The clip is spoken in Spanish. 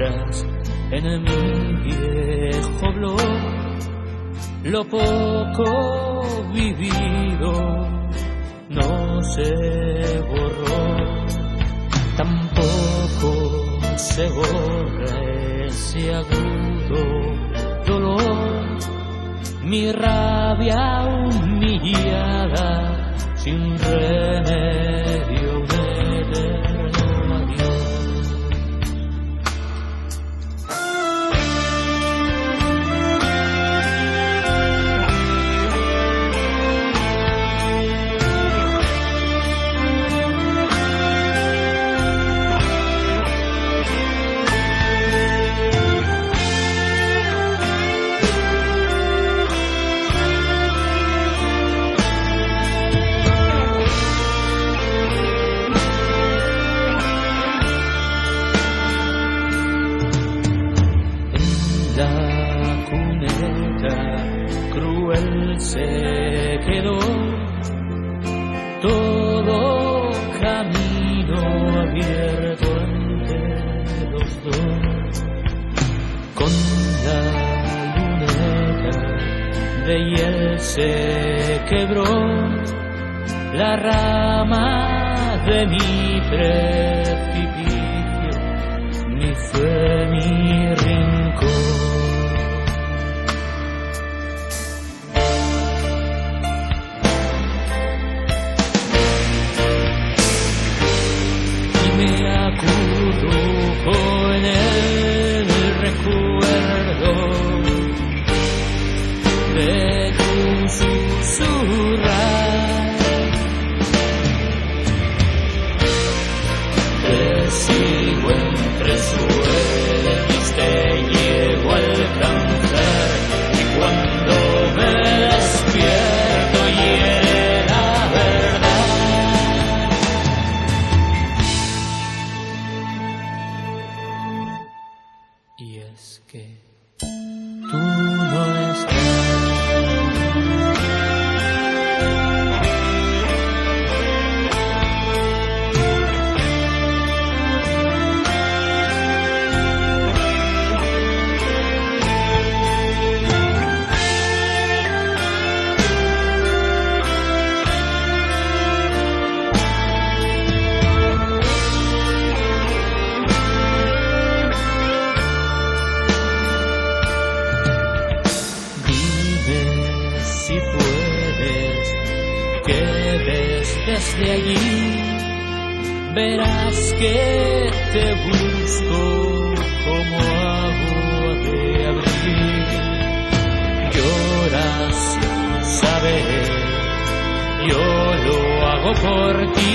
letras en mi viejo blog, lo poco vivido no se borró, tampoco se borra ese agudo dolor, mi rabia humillada sin remedio, un eterno adiós. La cuneta cruel se quedó, todo camino abierto entre los dos, con la luneta de hiel se quebró la rama de mi precipicio, mi fe, mi rincón. Me acurruco en el recuerdo de tu susurrar, te sigo entre sueños, te llego a alcanzar, y cuando me despierto hiere la verdad. Y es que tú no estás. Si puedes, que ves desde allí, verás que te busco como agua de abril. Lloras sin saber, yo lo hago por ti.